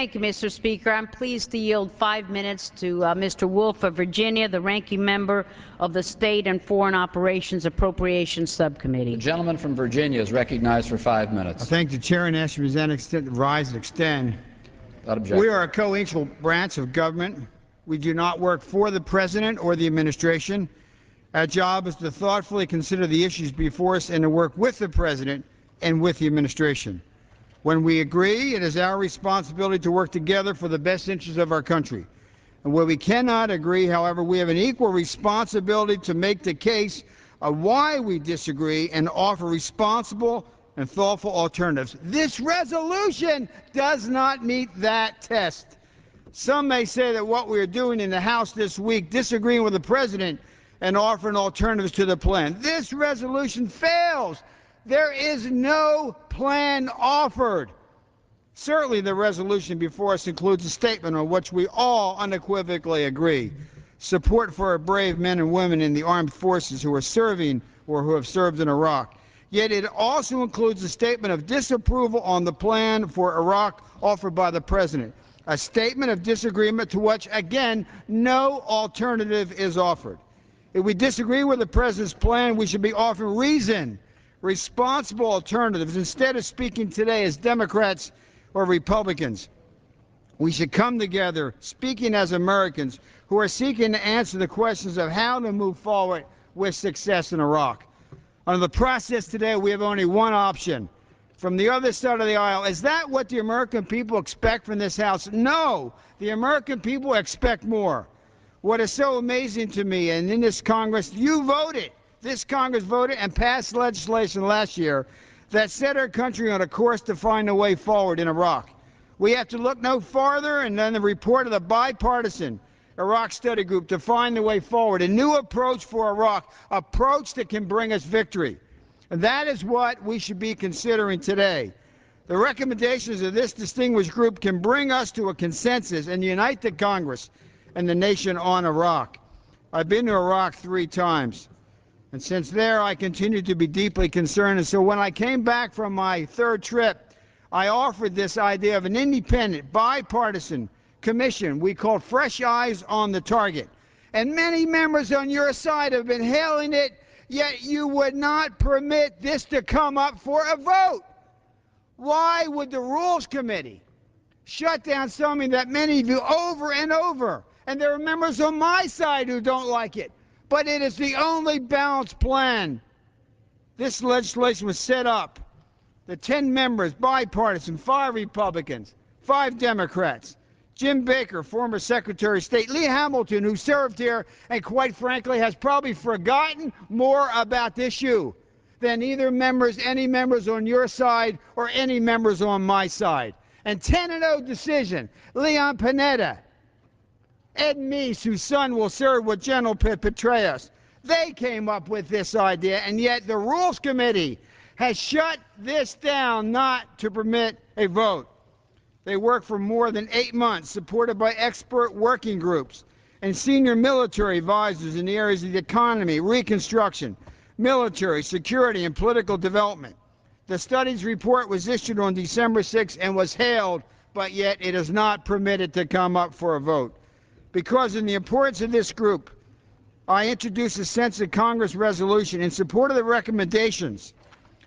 Thank you, Mr. Speaker. I'm pleased to yield 5 minutes to Mr. Wolf of Virginia, the ranking member of the State and Foreign Operations Appropriations Subcommittee. The gentleman from Virginia is recognized for 5 minutes. I thank the chair and ask you to rise and extend. Without objection. We are a co-equal branch of government. We do not work for the president or the administration. Our job is to thoughtfully consider the issues before us and to work with the president and with the administration. When we agree, it is our responsibility to work together for the best interests of our country. And where we cannot agree, however, we have an equal responsibility to make the case of why we disagree and offer responsible and thoughtful alternatives. This resolution does not meet that test. Some may say that what we are doing in the House this week, disagreeing with the president and offering alternatives to the plan. This resolution fails. There is no plan offered. Certainly the resolution before us includes a statement on which we all unequivocally agree. Support for our brave men and women in the armed forces who are serving or who have served in Iraq. Yet it also includes a statement of disapproval on the plan for Iraq offered by the president. A statement of disagreement to which, again, no alternative is offered. If we disagree with the president's plan, we should be offering reasoned, responsible alternatives instead of speaking today as Democrats or Republicans. We should come together speaking as Americans who are seeking to answer the questions of how to move forward with success in Iraq. Under the process today, we have only one option. From the other side of the aisle, is that what the American people expect from this House? No, the American people expect more. What is so amazing to me, and in this Congress, you voted, this Congress voted and passed legislation last year that set our country on a course to find a way forward in Iraq. We have to look no farther and then the report of the bipartisan Iraq study group to find the way forward, a new approach for Iraq, approach that can bring us victory. And that is what we should be considering today. The recommendations of this distinguished group can bring us to a consensus and unite the Congress and the nation on Iraq. I've been to Iraq 3 times, and since there I continue to be deeply concerned. And so when I came back from my 3rd trip, I offered this idea of an independent, bipartisan commission we called Fresh Eyes on the Target. And many members on your side have been hailing it, yet you would not permit this to come up for a vote. Why would the Rules Committee shut down something that many of you over and over? And there are members on my side who don't like it. But it is the only balanced plan. This legislation was set up. The 10 members, bipartisan, 5 Republicans, 5 Democrats. Jim Baker, former Secretary of State, Lee Hamilton, who served here and quite frankly has probably forgotten more about this issue than either any members on your side or any members on my side. And 10-0 decision, Leon Panetta, Ed Meese, whose son will serve with General Petraeus. They came up with this idea, and yet the Rules Committee has shut this down not to permit a vote. They worked for more than 8 months, supported by expert working groups and senior military advisors in the areas of the economy, reconstruction, military, security, and political development. The study's report was issued on December 6 and was hailed, but yet it is not permitted to come up for a vote. Because of the importance of this group, I introduced a sense of Congress resolution in support of the recommendations.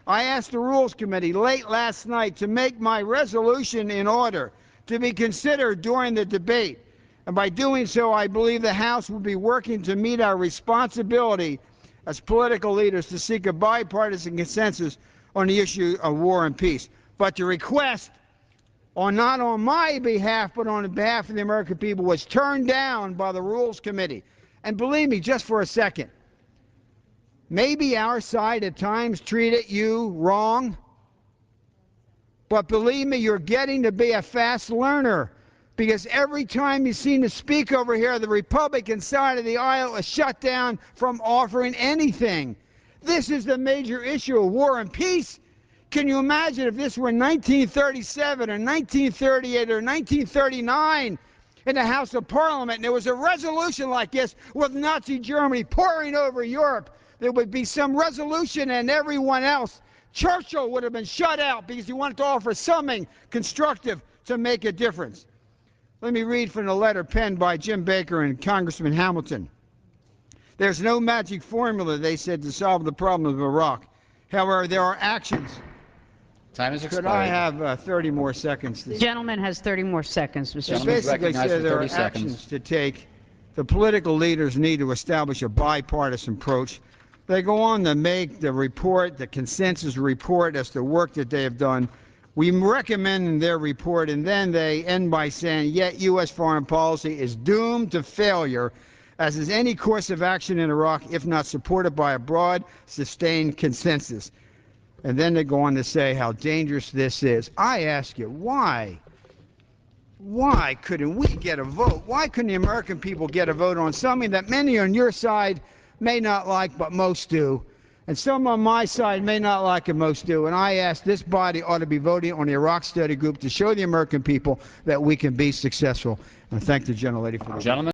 I asked the Rules Committee late last night to make my resolution in order to be considered during the debate. And by doing so, I believe the House will be working to meet our responsibility as political leaders to seek a bipartisan consensus on the issue of war and peace. But the request, not on my behalf, but on behalf of the American people, was turned down by the Rules Committee. And believe me, just for a second, maybe our side at times treated you wrong, but believe me, you're getting to be a fast learner, because every time you seem to speak over here, the Republican side of the aisle is shut down from offering anything. This is the major issue of war and peace. Can you imagine if this were 1937 or 1938 or 1939 in the House of Parliament and there was a resolution like this with Nazi Germany pouring over Europe? There would be some resolution and everyone else. Churchill would have been shut out because he wanted to offer something constructive to make a difference. Let me read from the letter penned by Jim Baker and Congressman Hamilton. There's no magic formula, they said, to solve the problem of Iraq. However, there are actions. Time has expired. Could I have 30 more seconds? The gentleman has 30 more seconds, Mr. They Speaker. Gentleman's basically recognized said for there are 30 seconds. actions to take. The political leaders need to establish a bipartisan approach. They go on to make the report, the consensus report, as the work that they have done. We recommend in their report, and then they end by saying, yet U.S. foreign policy is doomed to failure, as is any course of action in Iraq, if not supported by a broad, sustained consensus. And then they go on to say how dangerous this is. I ask you, why? Why couldn't we get a vote? Why couldn't the American people get a vote on something that many on your side may not like, but most do? And some on my side may not like it, most do. And I ask, this body ought to be voting on the Iraq Study Group to show the American people that we can be successful. And I thank the gentlelady for that. Gentleman.